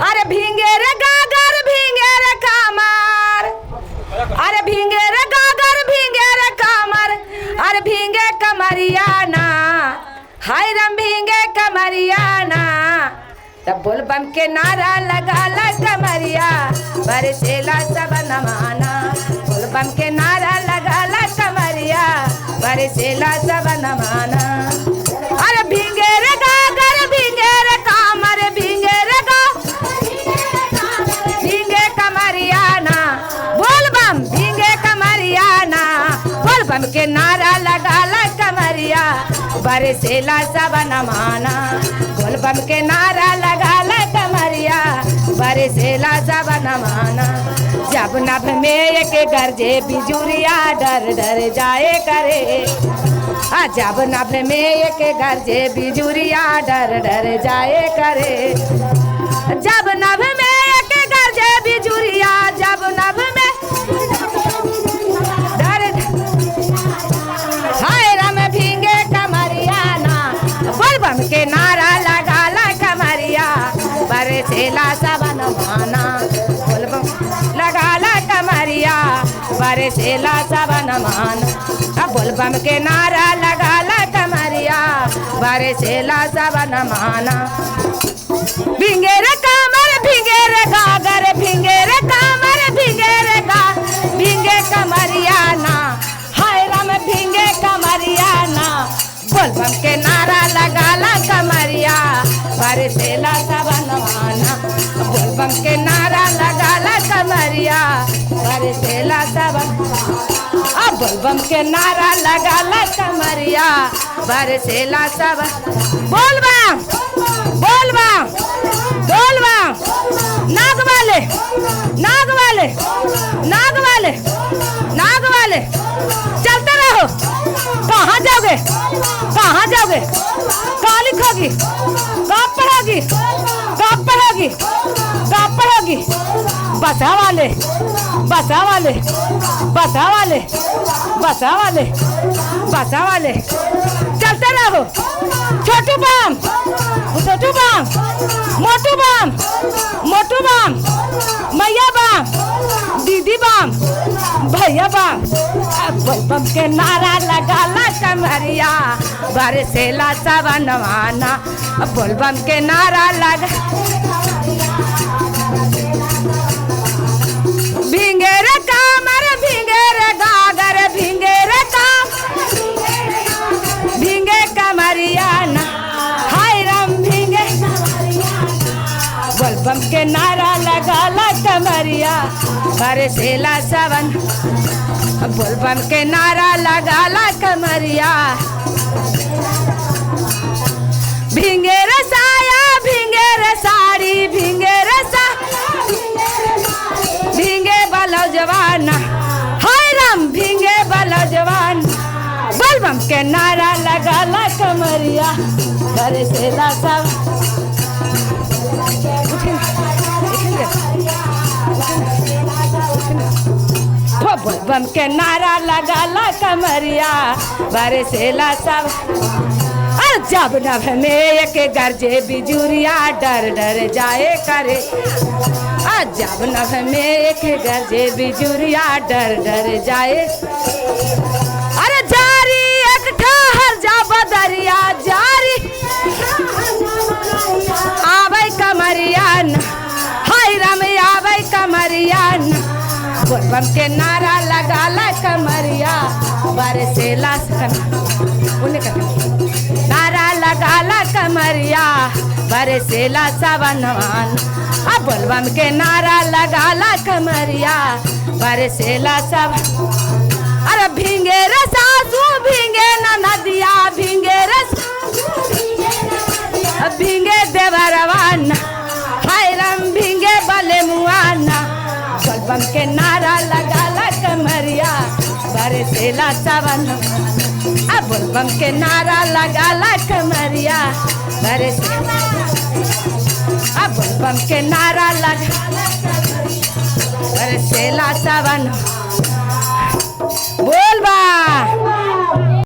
अरे भींगे रे गागर भींगे रे कामर, अरे भींगे रे गागर भींगे रे कामर, अरे भींगे कमरियाना, हाय रम भींगे कमरियाना। तब बोल बम के नारा लगा ला कमरिया, बरसेला सबन माना। बोल बम के नारा लगा ला कमरिया, बरसेला सबन माना। अरे भींगे रे गागर भींगे रे कामर, भींगे रे गा भींगे कमरियाना। बोल बम भींगे कमरियाना, बोल बम के नारा लगा ला कमरिया, बरसेला सबन माना। बोल बम के नारा लगा ला कमरिया, बरसेला सबन माना। जब नभ में एक गरजे बिजुरिया, डर डर जाए करे। जब नभ में एक गरजे बिजुरिया, डर डर जाए करे। जब नभ में एक गरजे बिजुरिया, जब नभ में डर हाय रम भींगे कमरियाना। बोल बम के नारा लगा ला कमरिया, बरसेला सबन माना। बोल बम लगा ला कमरिया, बरसेला सबन माना। बोल बम के नारा लगा ला कमरिया, बरसेला सबन माना। भींगे रे कामर भींगे रे गागर, भींगे रे कामर भींगे रे गा भींगे कमरियाना, हाय राम भींगे कमरियाना। बोल बम के नारा लगा ला कमरिया, बरसेला सबन माना। बोल बम के नारा लगा ला कमरिया, बरसेला सबन। बोल बम के नारा लगा ला कमरिया, बरसेला सबन। बोल बम बोल बम बोल बम। नाग वाले नाग वाले नाग वाले नाग वाले चलते रहो। कहाँ जाओगे कहाँ जाओगे? कहाँ लिखोगी? कहाँ पढ़ोगी? कहाँ पढ़ोगी? कहाँ पढ़ोगी? बसा वाले बसा वाले बसा वाले बसा वाले बसा वाले चलते रहो। छोटू बम छोटू बम मोटू बम मोटू बम मैया बम दीदी बम भैया बम। बोल बम के नारा लगा ला कमरिया, बरसेला सबन माना। बोल बम के नारा लगा भींगे रे कामर भींगे रे गागर, भींगे रे काम भींगे कमरियाना, हाय राम भींगे। बोल बम के नारा लगा ला कमरिया, बरसेला सबन। बोल बम के नारा लगा ला कमरिया, भींगे रे साया भींगे रे साड़ी, भींगे रे सा भींगे बलो जवाना, हाय राम भींगे बलो जवान। बोल बम के नारा लगा ला कमरिया, बरसेला सब। बोल बम के नारा लगा ला कमरिया, बरसेला सब। जब नभ में एक गरजे बिजुरिया, डर डर जाए करे। जब नभ में एक गरजे बिजुरिया, डर डर जाए। अरे जारी एक ठहर जा बदरिया, जारी आवे कमरियाना, हाय राम आवे कमरियाना। बोल बम के नारा लगा ला कमरिया, बरसेला नारा लगा ला कमरिया, बरसेला सबन माना। बोल बम के नारा लगा ला कमरिया, बरसेला सब। अरे भींगे रे सासू भींगे नदिया, भींगे रे भींगे देवरवाना, हाय राम भींगे बले मुआना। बोल बम के नारा लगा ला कमरिया, बरसेला सबन। बोल बम के नारा लगा ला कमरिया, बरसेला। बोल बम के नारा लगा बरसेला सबन। बोल बम।